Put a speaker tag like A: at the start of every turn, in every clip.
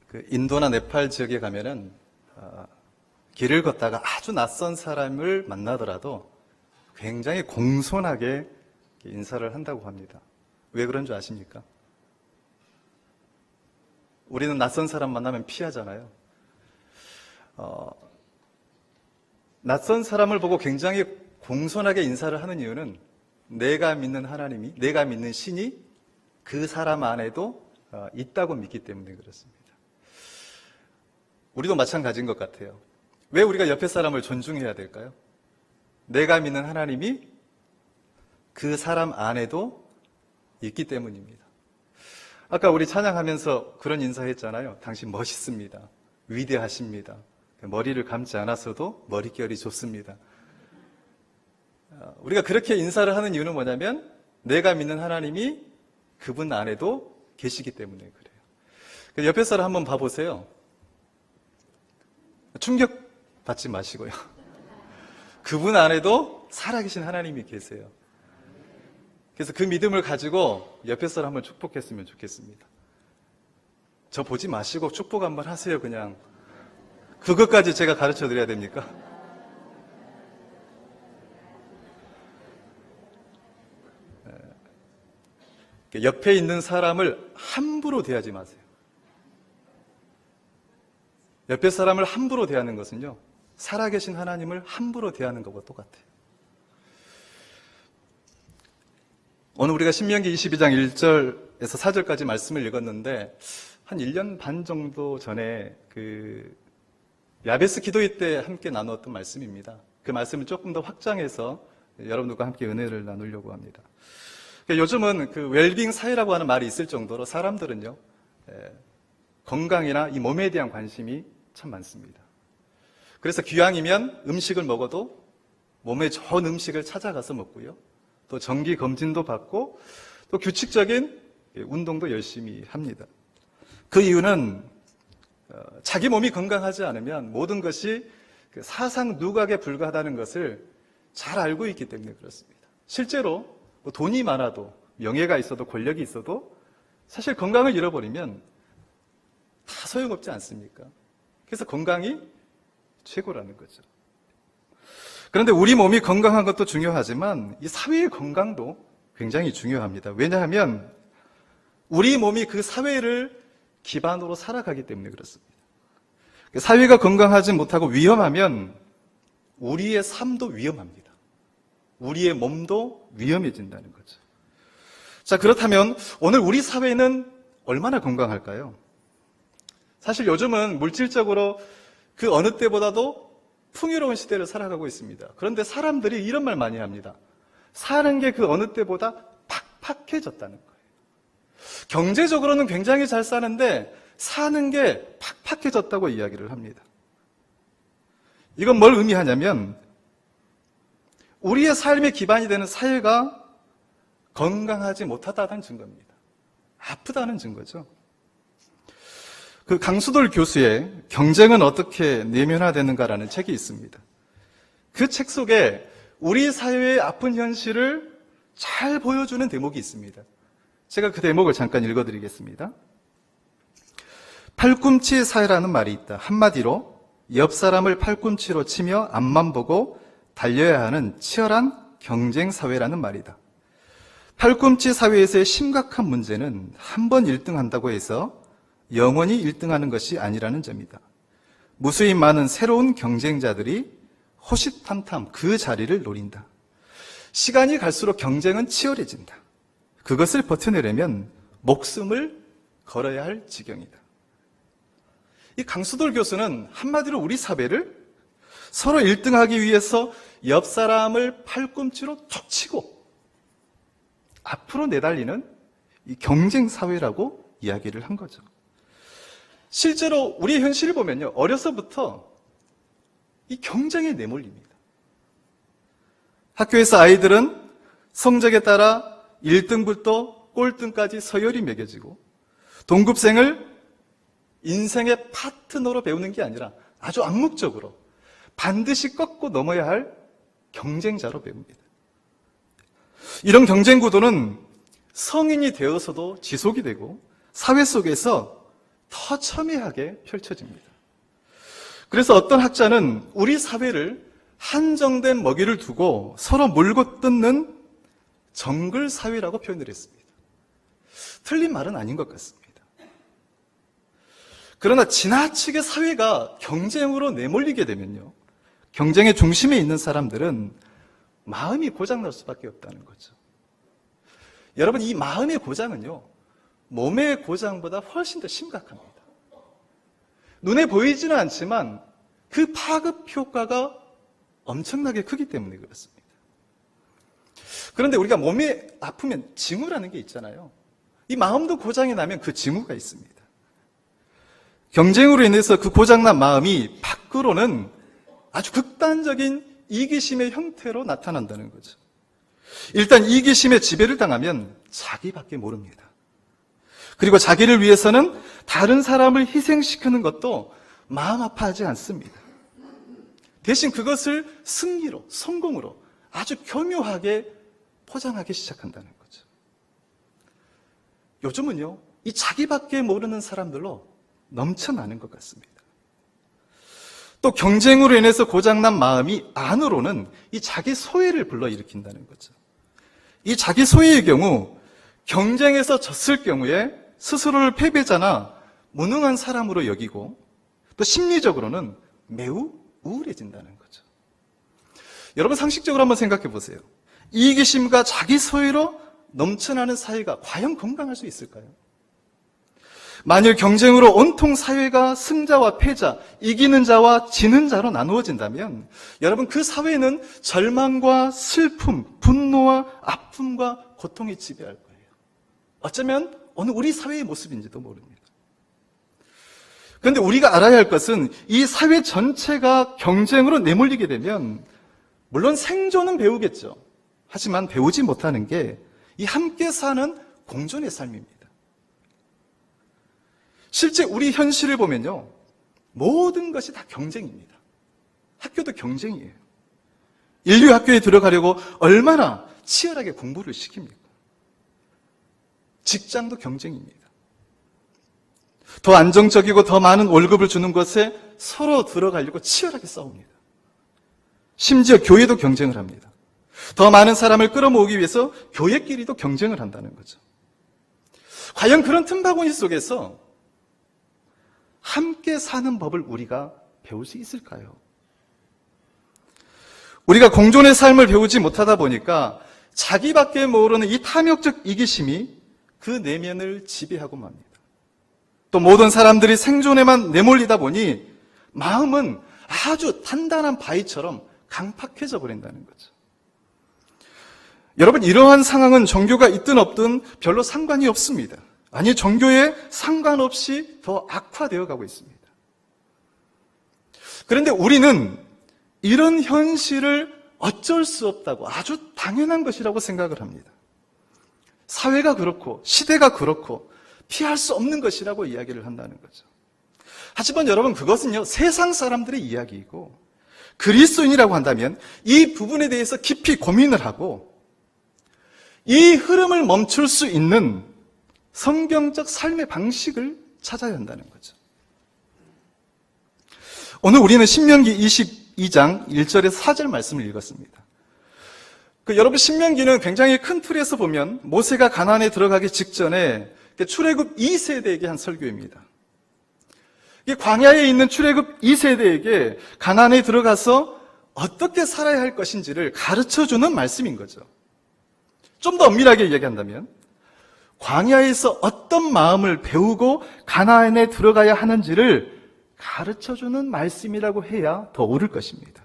A: 그 인도나 네팔 지역에 가면은 길을 걷다가 아주 낯선 사람을 만나더라도 굉장히 공손하게 인사를 한다고 합니다. 왜 그런 줄 아십니까? 우리는 낯선 사람 만나면 피하잖아요. 낯선 사람을 보고 굉장히 공손하게 인사를 하는 이유는 내가 믿는 하나님이, 내가 믿는 신이 그 사람 안에도 있다고 믿기 때문에 그렇습니다. 우리도 마찬가지인 것 같아요. 왜 우리가 옆에 사람을 존중해야 될까요? 내가 믿는 하나님이 그 사람 안에도 있기 때문입니다. 아까 우리 찬양하면서 그런 인사했잖아요. 당신 멋있습니다. 위대하십니다. 머리를 감지 않았어도 머릿결이 좋습니다. 우리가 그렇게 인사를 하는 이유는 뭐냐면 내가 믿는 하나님이 그분 안에도 계시기 때문에 그래요. 옆에 사람 한번 봐보세요. 충격받지 마시고요. 그분 안에도 살아계신 하나님이 계세요. 그래서 그 믿음을 가지고 옆에 사람 한번 축복했으면 좋겠습니다. 저 보지 마시고 축복 한번 하세요. 그냥 그것까지 제가 가르쳐 드려야 됩니까? 옆에 있는 사람을 함부로 대하지 마세요. 옆에 사람을 함부로 대하는 것은요, 살아계신 하나님을 함부로 대하는 것과 똑같아요. 오늘 우리가 신명기 22장 1절에서 4절까지 말씀을 읽었는데 한 1년 반 정도 전에 그 야베스 기도회 때 함께 나누었던 말씀입니다. 그 말씀을 조금 더 확장해서 여러분들과 함께 은혜를 나누려고 합니다. 요즘은 그 웰빙 사회라고 하는 말이 있을 정도로 사람들은요, 건강이나 이 몸에 대한 관심이 참 많습니다. 그래서 기왕이면 음식을 먹어도 몸에 좋은 음식을 찾아가서 먹고요. 또 정기 검진도 받고 또 규칙적인 운동도 열심히 합니다. 그 이유는 자기 몸이 건강하지 않으면 모든 것이 사상 누각에 불과하다는 것을 잘 알고 있기 때문에 그렇습니다. 실제로 돈이 많아도 명예가 있어도 권력이 있어도 사실 건강을 잃어버리면 다 소용없지 않습니까? 그래서 건강이 최고라는 거죠. 그런데 우리 몸이 건강한 것도 중요하지만 이 사회의 건강도 굉장히 중요합니다. 왜냐하면 우리 몸이 그 사회를 기반으로 살아가기 때문에 그렇습니다. 사회가 건강하지 못하고 위험하면 우리의 삶도 위험합니다. 우리의 몸도 위험해진다는 거죠. 자, 그렇다면 오늘 우리 사회는 얼마나 건강할까요? 사실 요즘은 물질적으로 그 어느 때보다도 풍요로운 시대를 살아가고 있습니다. 그런데 사람들이 이런 말 많이 합니다. 사는 게 그 어느 때보다 팍팍해졌다는 거예요. 경제적으로는 굉장히 잘 사는데 사는 게 팍팍해졌다고 이야기를 합니다. 이건 뭘 의미하냐면 우리의 삶의 기반이 되는 사회가 건강하지 못하다는 증거입니다. 아프다는 증거죠. 그 강수돌 교수의 경쟁은 어떻게 내면화되는가라는 책이 있습니다. 그 책 속에 우리 사회의 아픈 현실을 잘 보여주는 대목이 있습니다. 제가 그 대목을 잠깐 읽어드리겠습니다. 팔꿈치 사회라는 말이 있다. 한마디로 옆 사람을 팔꿈치로 치며 앞만 보고 달려야 하는 치열한 경쟁 사회라는 말이다. 팔꿈치 사회에서의 심각한 문제는 한 번 1등한다고 해서 영원히 1등하는 것이 아니라는 점이다. 무수히 많은 새로운 경쟁자들이 호시탐탐 그 자리를 노린다. 시간이 갈수록 경쟁은 치열해진다. 그것을 버텨내려면 목숨을 걸어야 할 지경이다. 이 강수돌 교수는 한마디로 우리 사회를 서로 1등하기 위해서 옆 사람을 팔꿈치로 툭 치고 앞으로 내달리는 이 경쟁 사회라고 이야기를 한 거죠. 실제로 우리의 현실을 보면요, 어려서부터 이 경쟁에 내몰립니다. 학교에서 아이들은 성적에 따라 1등부터 꼴등까지 서열이 매겨지고 동급생을 인생의 파트너로 배우는 게 아니라 아주 암묵적으로 반드시 꺾고 넘어야 할 경쟁자로 배웁니다. 이런 경쟁 구도는 성인이 되어서도 지속이 되고 사회 속에서 더 첨예하게 펼쳐집니다. 그래서 어떤 학자는 우리 사회를 한정된 먹이를 두고 서로 물고 뜯는 정글 사회라고 표현을 했습니다. 틀린 말은 아닌 것 같습니다. 그러나 지나치게 사회가 경쟁으로 내몰리게 되면요, 경쟁의 중심에 있는 사람들은 마음이 고장날 수밖에 없다는 거죠. 여러분, 이 마음의 고장은요, 몸의 고장보다 훨씬 더 심각합니다. 눈에 보이지는 않지만 그 파급 효과가 엄청나게 크기 때문에 그렇습니다. 그런데 우리가 몸이 아프면 징후라는 게 있잖아요. 이 마음도 고장이 나면 그 징후가 있습니다. 경쟁으로 인해서 그 고장난 마음이 밖으로는 아주 극단적인 이기심의 형태로 나타난다는 거죠. 일단 이기심의 지배를 당하면 자기밖에 모릅니다. 그리고 자기를 위해서는 다른 사람을 희생시키는 것도 마음 아파하지 않습니다. 대신 그것을 승리로, 성공으로 아주 교묘하게 포장하기 시작한다는 거죠. 요즘은요, 이 자기밖에 모르는 사람들로 넘쳐나는 것 같습니다. 또 경쟁으로 인해서 고장난 마음이 안으로는 이 자기 소외를 불러일으킨다는 거죠. 이 자기 소외의 경우, 경쟁에서 졌을 경우에 스스로를 패배자나 무능한 사람으로 여기고, 또 심리적으로는 매우 우울해진다는 거죠. 여러분, 상식적으로 한번 생각해 보세요. 이기심과 자기 소외로 넘쳐나는 사회가 과연 건강할 수 있을까요? 만일 경쟁으로 온통 사회가 승자와 패자, 이기는 자와 지는 자로 나누어진다면 여러분, 그 사회는 절망과 슬픔, 분노와 아픔과 고통이 지배할 거예요. 어쩌면 어느 우리 사회의 모습인지도 모릅니다. 그런데 우리가 알아야 할 것은 이 사회 전체가 경쟁으로 내몰리게 되면 물론 생존은 배우겠죠. 하지만 배우지 못하는 게 이 함께 사는 공존의 삶입니다. 실제 우리 현실을 보면요, 모든 것이 다 경쟁입니다. 학교도 경쟁이에요. 인류 학교에 들어가려고 얼마나 치열하게 공부를 시킵니까? 직장도 경쟁입니다. 더 안정적이고 더 많은 월급을 주는 것에 서로 들어가려고 치열하게 싸웁니다. 심지어 교회도 경쟁을 합니다. 더 많은 사람을 끌어모으기 위해서 교회끼리도 경쟁을 한다는 거죠. 과연 그런 틈바구니 속에서 함께 사는 법을 우리가 배울 수 있을까요? 우리가 공존의 삶을 배우지 못하다 보니까 자기밖에 모르는 이 탐욕적 이기심이 그 내면을 지배하고 맙니다. 또 모든 사람들이 생존에만 내몰리다 보니 마음은 아주 단단한 바위처럼 강팍해져 버린다는 거죠. 여러분, 이러한 상황은 종교가 있든 없든 별로 상관이 없습니다. 아니, 종교에 상관없이 더 악화되어 가고 있습니다. 그런데 우리는 이런 현실을 어쩔 수 없다고, 아주 당연한 것이라고 생각을 합니다. 사회가 그렇고 시대가 그렇고 피할 수 없는 것이라고 이야기를 한다는 거죠. 하지만 여러분, 그것은요, 세상 사람들의 이야기이고 그리스도인이라고 한다면 이 부분에 대해서 깊이 고민을 하고 이 흐름을 멈출 수 있는 성경적 삶의 방식을 찾아야 한다는 거죠. 오늘 우리는 신명기 22장 1절에서 4절 말씀을 읽었습니다. 여러분, 신명기는 굉장히 큰 틀에서 보면 모세가 가나안에 들어가기 직전에 출애굽 2세대에게 한 설교입니다. 광야에 있는 출애굽 2세대에게 가나안에 들어가서 어떻게 살아야 할 것인지를 가르쳐주는 말씀인 거죠. 좀 더 엄밀하게 이야기한다면 광야에서 어떤 마음을 배우고 가나안에 들어가야 하는지를 가르쳐주는 말씀이라고 해야 더 옳을 것입니다.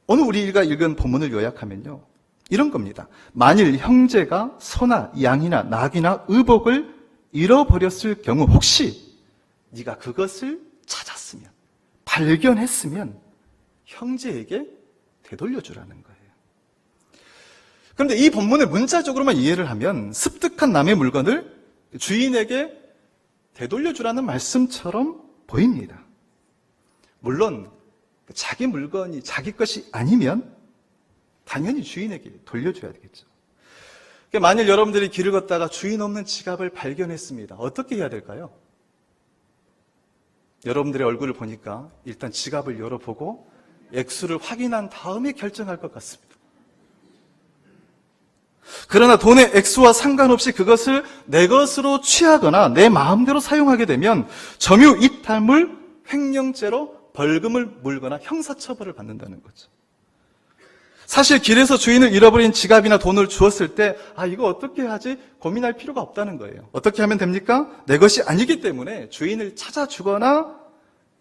A: 오늘 우리가 읽은 본문을 요약하면요, 이런 겁니다. 만일 형제가 소나 양이나 낙이나 의복을 잃어버렸을 경우 혹시 네가 그것을 찾았으면, 발견했으면 형제에게 되돌려주라는 거예요. 그런데 이 본문을 문자적으로만 이해를 하면 습득한 남의 물건을 주인에게 되돌려주라는 말씀처럼 보입니다. 물론 자기 물건이 자기 것이 아니면 당연히 주인에게 돌려줘야 되겠죠. 만일 여러분들이 길을 걷다가 주인 없는 지갑을 발견했습니다. 어떻게 해야 될까요? 여러분들의 얼굴을 보니까 일단 지갑을 열어보고 액수를 확인한 다음에 결정할 것 같습니다. 그러나 돈의 액수와 상관없이 그것을 내 것으로 취하거나 내 마음대로 사용하게 되면 점유이탈물 횡령죄로 벌금을 물거나 형사처벌을 받는다는 거죠. 사실 길에서 주인을 잃어버린 지갑이나 돈을 주었을 때 이거 어떻게 하지? 고민할 필요가 없다는 거예요. 어떻게 하면 됩니까? 내 것이 아니기 때문에 주인을 찾아주거나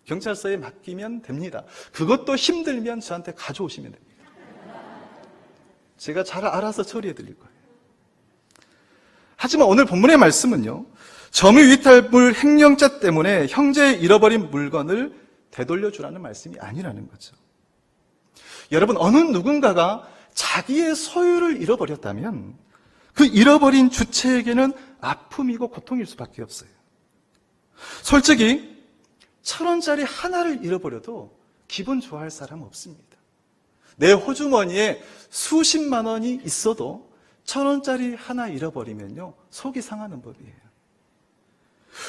A: 경찰서에 맡기면 됩니다. 그것도 힘들면 저한테 가져오시면 됩니다. 제가 잘 알아서 처리해 드릴 거예요. 하지만 오늘 본문의 말씀은요, 점유이탈물 횡령죄 때문에 형제의 잃어버린 물건을 되돌려주라는 말씀이 아니라는 거죠. 여러분, 어느 누군가가 자기의 소유를 잃어버렸다면 그 잃어버린 주체에게는 아픔이고 고통일 수밖에 없어요. 솔직히 1,000원짜리 하나를 잃어버려도 기분 좋아할 사람 없습니다. 내 호주머니에 수십만 원이 있어도 1,000원짜리 하나 잃어버리면요, 속이 상하는 법이에요.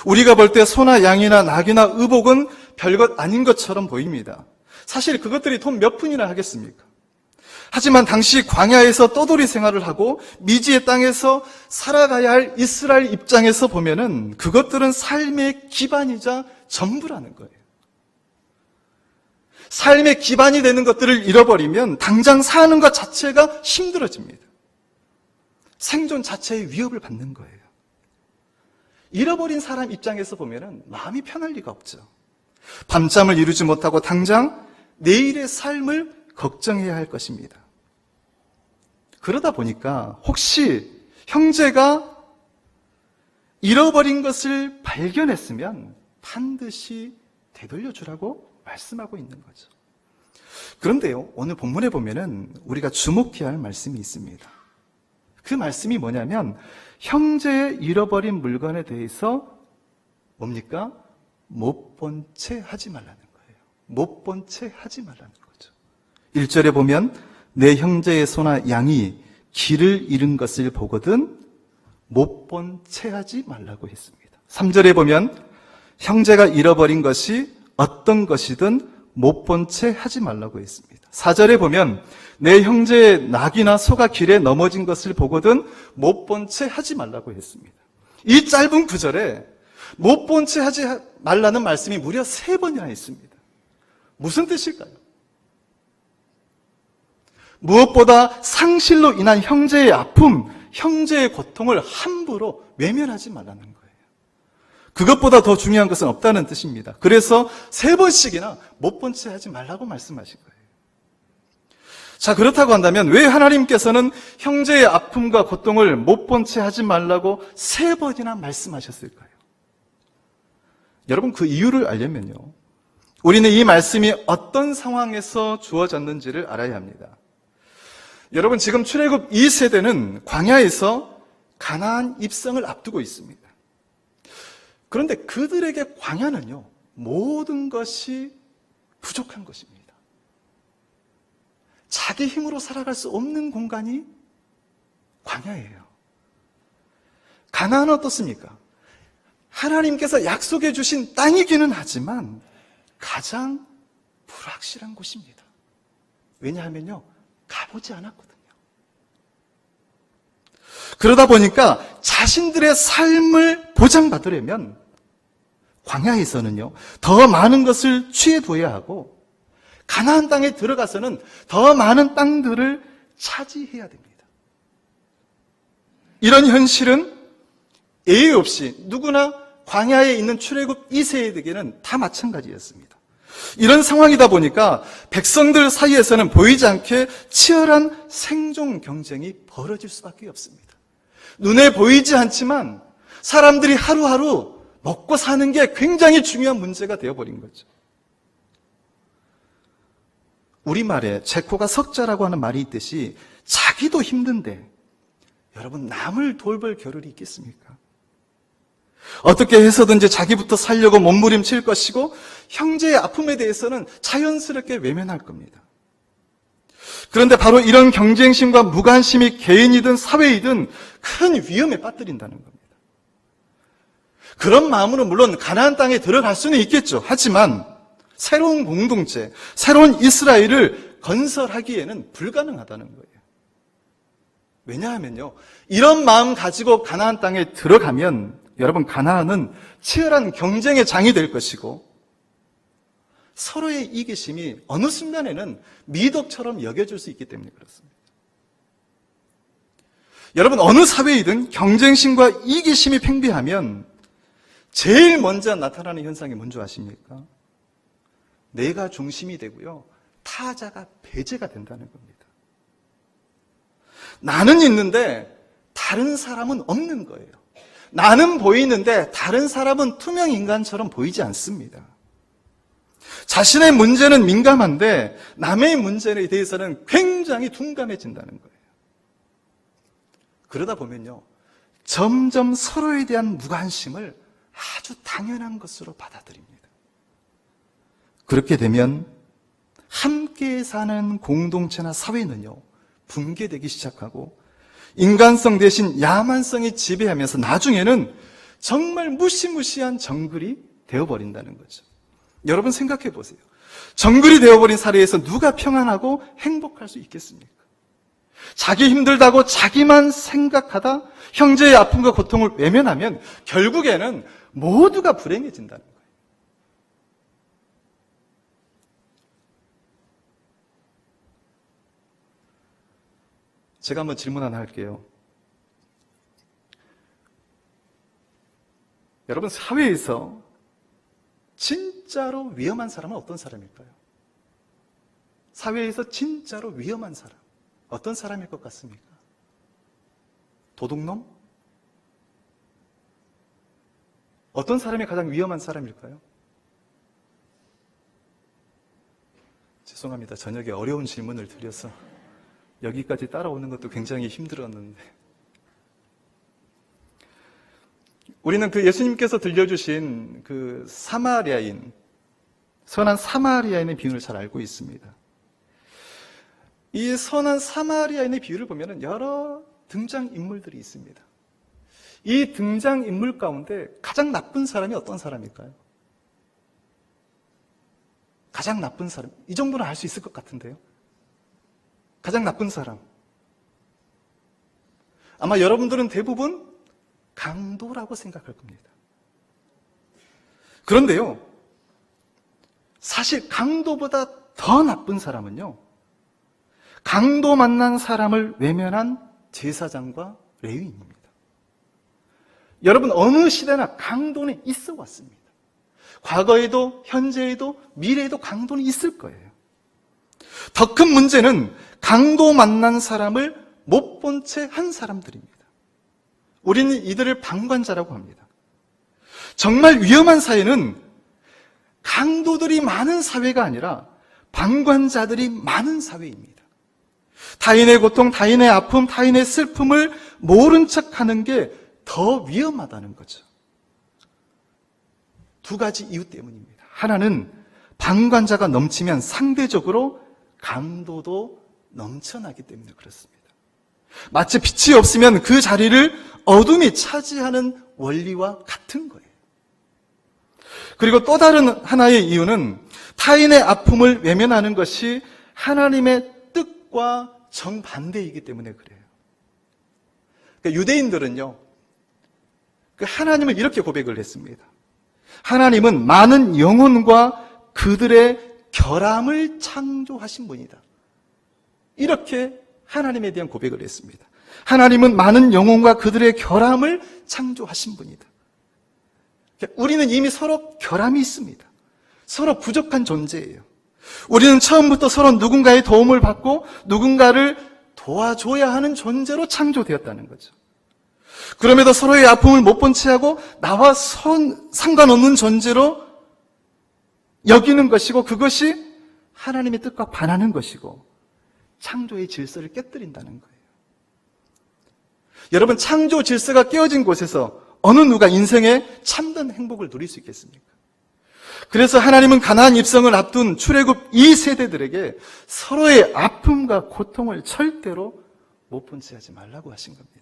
A: 우리가 볼 때 소나 양이나 낙이나 의복은 별것 아닌 것처럼 보입니다. 사실 그것들이 돈 몇 푼이나 하겠습니까? 하지만 당시 광야에서 떠돌이 생활을 하고 미지의 땅에서 살아가야 할 이스라엘 입장에서 보면은 그것들은 삶의 기반이자 전부라는 거예요. 삶의 기반이 되는 것들을 잃어버리면 당장 사는 것 자체가 힘들어집니다. 생존 자체의 위협을 받는 거예요. 잃어버린 사람 입장에서 보면은 마음이 편할 리가 없죠. 밤잠을 이루지 못하고 당장 내일의 삶을 걱정해야 할 것입니다. 그러다 보니까 혹시 형제가 잃어버린 것을 발견했으면 반드시 되돌려주라고 말씀하고 있는 거죠. 그런데요, 오늘 본문에 보면은 우리가 주목해야 할 말씀이 있습니다. 그 말씀이 뭐냐면 형제의 잃어버린 물건에 대해서 뭡니까? 못 본 채 하지 말라는 거예요. 못 본 채 하지 말라는 거죠. 1절에 보면 내 형제의 소나 양이 길을 잃은 것을 보거든 못 본 채 하지 말라고 했습니다. 3절에 보면 형제가 잃어버린 것이 어떤 것이든 못 본 채 하지 말라고 했습니다. 4절에 보면 내 형제의 낙이나 소가 길에 넘어진 것을 보거든 못 본 채 하지 말라고 했습니다. 이 짧은 구절에 못 본 채 하지 말라는 말씀이 무려 3번이나 있습니다. 무슨 뜻일까요? 무엇보다 상실로 인한 형제의 아픔, 형제의 고통을 함부로 외면하지 말라는 거예요. 그것보다 더 중요한 것은 없다는 뜻입니다. 그래서 3번씩이나 못 본 채 하지 말라고 말씀하신 거예요. 자, 그렇다고 한다면 왜 하나님께서는 형제의 아픔과 고통을 못 본 채 하지 말라고 3번이나 말씀하셨을까요? 여러분, 그 이유를 알려면요, 우리는 이 말씀이 어떤 상황에서 주어졌는지를 알아야 합니다. 여러분, 지금 출애굽 2세대는 광야에서 가나안 입성을 앞두고 있습니다. 그런데 그들에게 광야는요, 모든 것이 부족한 것입니다. 자기 힘으로 살아갈 수 없는 공간이 광야예요. 가나안은 어떻습니까? 하나님께서 약속해 주신 땅이기는 하지만 가장 불확실한 곳입니다. 왜냐하면요, 가보지 않았거든요. 그러다 보니까 자신들의 삶을 보장받으려면 광야에서는요, 더 많은 것을 취해둬야 하고 가나안 땅에 들어가서는 더 많은 땅들을 차지해야 됩니다. 이런 현실은 예의 없이 누구나 광야에 있는 출애굽 2세대에게는 다 마찬가지였습니다. 이런 상황이다 보니까 백성들 사이에서는 보이지 않게 치열한 생존 경쟁이 벌어질 수밖에 없습니다. 눈에 보이지 않지만 사람들이 하루하루 먹고 사는 게 굉장히 중요한 문제가 되어버린 거죠. 우리말에 제코가 석자라고 하는 말이 있듯이 자기도 힘든데 여러분, 남을 돌볼 겨를이 있겠습니까? 어떻게 해서든지 자기부터 살려고 몸부림칠 것이고 형제의 아픔에 대해서는 자연스럽게 외면할 겁니다. 그런데 바로 이런 경쟁심과 무관심이 개인이든 사회이든 큰 위험에 빠뜨린다는 겁니다. 그런 마음으로 물론 가나안 땅에 들어갈 수는 있겠죠. 하지만 새로운 공동체, 새로운 이스라엘을 건설하기에는 불가능하다는 거예요. 왜냐하면요, 이런 마음 가지고 가나안 땅에 들어가면 여러분, 가나안은 치열한 경쟁의 장이 될 것이고 서로의 이기심이 어느 순간에는 미덕처럼 여겨질 수 있기 때문에 그렇습니다. 여러분, 어느 사회이든 경쟁심과 이기심이 팽배하면 제일 먼저 나타나는 현상이 뭔지 아십니까? 내가 중심이 되고요, 타자가 배제가 된다는 겁니다. 나는 있는데 다른 사람은 없는 거예요. 나는 보이는데 다른 사람은 투명 인간처럼 보이지 않습니다. 자신의 문제는 민감한데 남의 문제에 대해서는 굉장히 둔감해진다는 거예요. 그러다 보면요, 점점 서로에 대한 무관심을 아주 당연한 것으로 받아들입니다. 그렇게 되면 함께 사는 공동체나 사회는요, 붕괴되기 시작하고 인간성 대신 야만성이 지배하면서 나중에는 정말 무시무시한 정글이 되어버린다는 거죠. 여러분 생각해 보세요. 정글이 되어버린 사회에서 누가 평안하고 행복할 수 있겠습니까? 자기 힘들다고 자기만 생각하다 형제의 아픔과 고통을 외면하면 결국에는 모두가 불행해진다는 거예요. 제가 한번 질문 하나 할게요. 여러분, 사회에서 진짜로 위험한 사람은 어떤 사람일까요? 사회에서 진짜로 위험한 사람, 어떤 사람일 것 같습니까? 도둑놈? 어떤 사람이 가장 위험한 사람일까요? 죄송합니다. 저녁에 어려운 질문을 드려서 여기까지 따라오는 것도 굉장히 힘들었는데, 우리는 그 예수님께서 들려주신 그 사마리아인, 선한 사마리아인의 비유를 잘 알고 있습니다. 이 선한 사마리아인의 비유를 보면 여러 등장인물들이 있습니다. 이 등장인물 가운데 가장 나쁜 사람이 어떤 사람일까요? 가장 나쁜 사람, 이 정도는 알 수 있을 것 같은데요. 가장 나쁜 사람, 아마 여러분들은 대부분 강도라고 생각할 겁니다. 그런데요, 사실 강도보다 더 나쁜 사람은요, 강도 만난 사람을 외면한 제사장과 레위인입니다. 여러분, 어느 시대나 강도는 있어 왔습니다. 과거에도 현재에도 미래에도 강도는 있을 거예요. 더 큰 문제는 강도 만난 사람을 못 본 채 한 사람들입니다. 우리는 이들을 방관자라고 합니다. 정말 위험한 사회는 강도들이 많은 사회가 아니라 방관자들이 많은 사회입니다. 타인의 고통, 타인의 아픔, 타인의 슬픔을 모른 척하는 게 더 위험하다는 거죠. 두 가지 이유 때문입니다. 하나는 방관자가 넘치면 상대적으로 강도도 넘쳐나기 때문에 그렇습니다. 마치 빛이 없으면 그 자리를 어둠이 차지하는 원리와 같은 거예요. 그리고 또 다른 하나의 이유는 타인의 아픔을 외면하는 것이 하나님의 뜻과 정반대이기 때문에 그래요. 그러니까 유대인들은요, 하나님을 이렇게 고백을 했습니다. 하나님은 많은 영혼과 그들의 결함을 창조하신 분이다. 이렇게 하나님에 대한 고백을 했습니다. 하나님은 많은 영혼과 그들의 결함을 창조하신 분이다. 우리는 이미 서로 결함이 있습니다. 서로 부족한 존재예요. 우리는 처음부터 서로 누군가의 도움을 받고 누군가를 도와줘야 하는 존재로 창조되었다는 거죠. 그럼에도 서로의 아픔을 못 본 채 하고 나와 상관없는 존재로 여기는 것이고, 그것이 하나님의 뜻과 반하는 것이고 창조의 질서를 깨뜨린다는 거예요. 여러분, 창조 질서가 깨어진 곳에서 어느 누가 인생의 참된 행복을 누릴 수 있겠습니까? 그래서 하나님은 가나안 입성을 앞둔 출애굽 2세대들에게 서로의 아픔과 고통을 절대로 못 본 채 하지 말라고 하신 겁니다.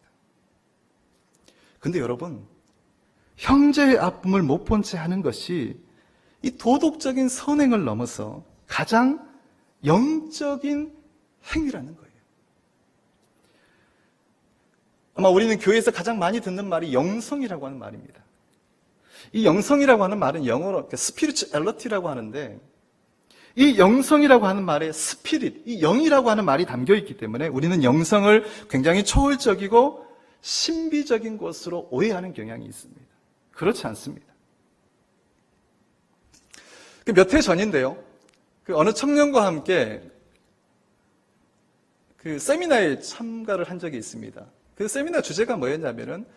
A: 근데 여러분, 형제의 아픔을 못 본 채 하는 것이 이 도덕적인 선행을 넘어서 가장 영적인 행위라는 거예요. 아마 우리는 교회에서 가장 많이 듣는 말이 영성이라고 하는 말입니다. 이 영성이라고 하는 말은 영어로 스피리추얼리티라고 하는데, 이 영성이라고 하는 말에 스피릿, 이 영이라고 하는 말이 담겨 있기 때문에 우리는 영성을 굉장히 초월적이고 신비적인 것으로 오해하는 경향이 있습니다. 그렇지 않습니다. 몇 해 전인데요, 어느 청년과 함께 세미나에 참가를 한 적이 있습니다. 그 세미나 주제가 뭐였냐면은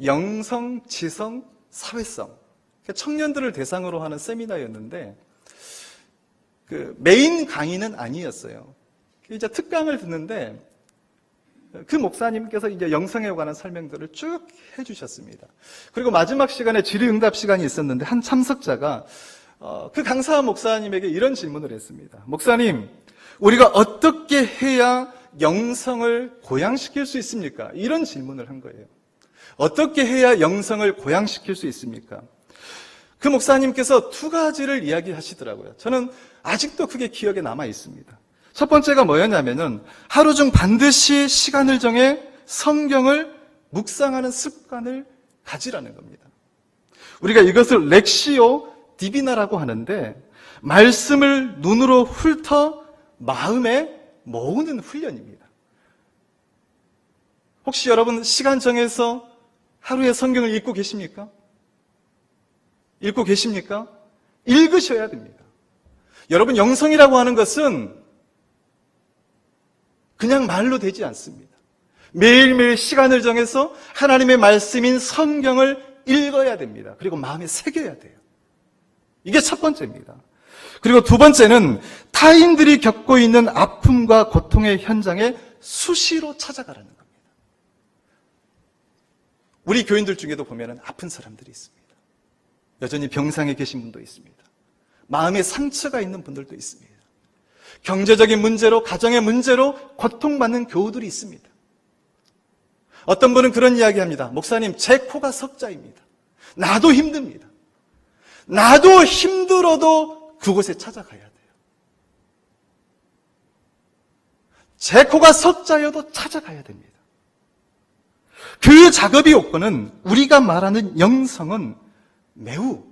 A: 영성, 지성, 사회성, 청년들을 대상으로 하는 세미나였는데 메인 강의는 아니었어요. 이제 특강을 듣는데 그 목사님께서 이제 영성에 관한 설명들을 쭉 해주셨습니다. 그리고 마지막 시간에 질의응답 시간이 있었는데 한 참석자가 그 강사 목사님에게 이런 질문을 했습니다. 목사님, 우리가 어떻게 해야 영성을 고양시킬 수 있습니까? 이런 질문을 한 거예요. 어떻게 해야 영성을 고양시킬 수 있습니까? 그 목사님께서 두 가지를 이야기하시더라고요. 저는 아직도 그게 기억에 남아 있습니다. 첫 번째가 뭐였냐면은 하루 중 반드시 시간을 정해 성경을 묵상하는 습관을 가지라는 겁니다. 우리가 이것을 렉시오 디비나라고 하는데 말씀을 눈으로 훑어 마음에 모으는 훈련입니다. 혹시 여러분 시간 정해서 하루에 성경을 읽고 계십니까? 읽고 계십니까? 읽으셔야 됩니다. 여러분, 영성이라고 하는 것은 그냥 말로 되지 않습니다. 매일매일 시간을 정해서 하나님의 말씀인 성경을 읽어야 됩니다. 그리고 마음에 새겨야 돼요. 이게 첫 번째입니다. 그리고 두 번째는 타인들이 겪고 있는 아픔과 고통의 현장에 수시로 찾아가라는 겁니다. 우리 교인들 중에도 보면 아픈 사람들이 있습니다. 여전히 병상에 계신 분도 있습니다. 마음에 상처가 있는 분들도 있습니다. 경제적인 문제로, 가정의 문제로 고통받는 교우들이 있습니다. 어떤 분은 그런 이야기 합니다. 목사님, 제 코가 석자입니다. 나도 힘듭니다. 나도 힘들어도 그곳에 찾아가야 돼요. 제 코가 석자여도 찾아가야 됩니다. 그 작업이 없고는 우리가 말하는 영성은 매우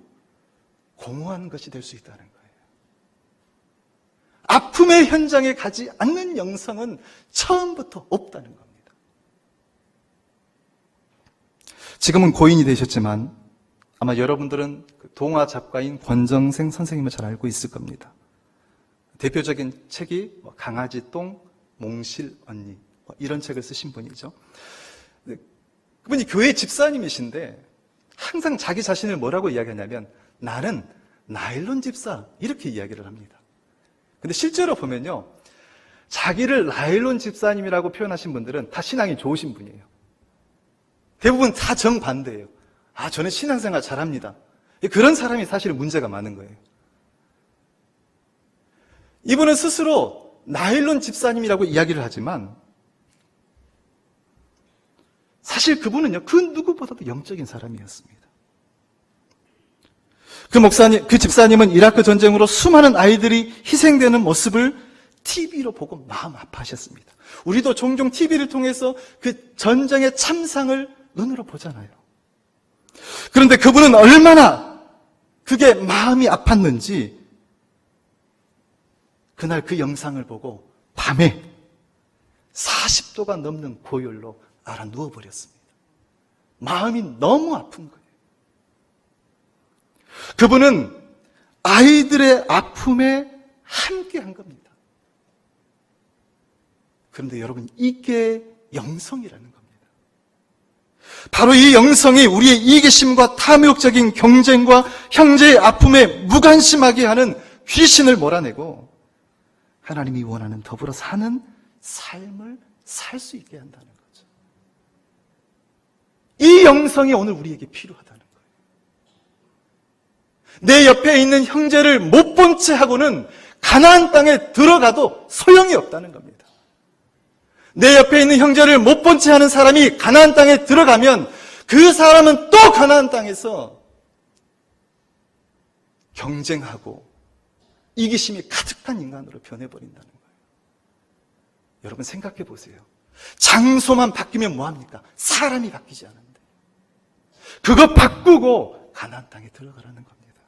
A: 공허한 것이 될 수 있다는 거예요. 아픔의 현장에 가지 않는 영성은 처음부터 없다는 겁니다. 지금은 고인이 되셨지만 아마 여러분들은 동화 작가인 권정생 선생님을 잘 알고 있을 겁니다. 대표적인 책이 강아지 똥, 몽실 언니 이런 책을 쓰신 분이죠. 그분이 교회 집사님이신데 항상 자기 자신을 뭐라고 이야기하냐면 나는 나일론 집사 이렇게 이야기를 합니다. 근데 실제로 보면요, 자기를 나일론 집사님이라고 표현하신 분들은 다 신앙이 좋으신 분이에요. 대부분 다 정반대예요. 아, 저는 신앙생활 잘합니다. 그런 사람이 사실 문제가 많은 거예요. 이분은 스스로 나일론 집사님이라고 이야기를 하지만 사실 그분은요, 그 누구보다도 영적인 사람이었습니다. 그 집사님은 이라크 전쟁으로 수많은 아이들이 희생되는 모습을 TV로 보고 마음 아파하셨습니다. 우리도 종종 TV를 통해서 그 전쟁의 참상을 눈으로 보잖아요. 그런데 그분은 얼마나 그게 마음이 아팠는지 그날 그 영상을 보고 밤에 40도가 넘는 고열로 알아 누워버렸습니다. 마음이 너무 아픈 거예요. 그분은 아이들의 아픔에 함께한 겁니다. 그런데 여러분, 이게 영성이라는 겁니다. 바로 이 영성이 우리의 이기심과 탐욕적인 경쟁과 형제의 아픔에 무관심하게 하는 귀신을 몰아내고 하나님이 원하는 더불어 사는 삶을 살 수 있게 한다는 거죠. 이 영성이 오늘 우리에게 필요하다는 거예요. 내 옆에 있는 형제를 못 본 채 하고는 가나안 땅에 들어가도 소용이 없다는 겁니다. 내 옆에 있는 형제를 못 본 채 하는 사람이 가나안 땅에 들어가면 그 사람은 또 가나안 땅에서 경쟁하고 이기심이 가득한 인간으로 변해버린다는 거예요. 여러분 생각해 보세요. 장소만 바뀌면 뭐합니까? 사람이 바뀌지 않은데. 그거 바꾸고 가나안 땅에 들어가라는 겁니다.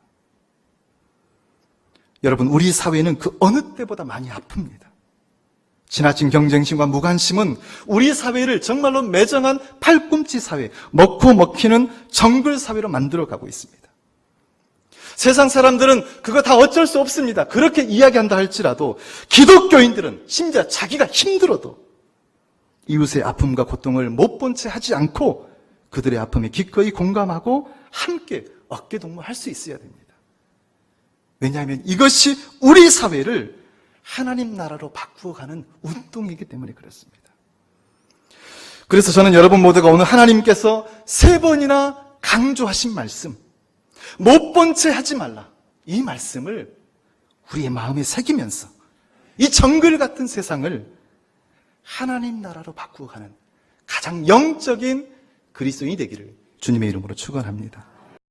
A: 여러분, 우리 사회는 그 어느 때보다 많이 아픕니다. 지나친 경쟁심과 무관심은 우리 사회를 정말로 매정한 팔꿈치 사회, 먹고 먹히는 정글 사회로 만들어가고 있습니다. 세상 사람들은 그거 다 어쩔 수 없습니다. 그렇게 이야기한다 할지라도 기독교인들은 심지어 자기가 힘들어도 이웃의 아픔과 고통을 못 본 채 하지 않고 그들의 아픔에 기꺼이 공감하고 함께 어깨동무할 수 있어야 됩니다. 왜냐하면 이것이 우리 사회를 하나님 나라로 바꾸어가는 운동이기 때문에 그렇습니다. 그래서 저는 여러분 모두가 오늘 하나님께서 3번이나 강조하신 말씀, 못 본 채 하지 말라, 이 말씀을 우리의 마음에 새기면서 이 정글 같은 세상을 하나님 나라로 바꾸어가는 가장 영적인 그리스도인이 되기를 주님의 이름으로 축원합니다.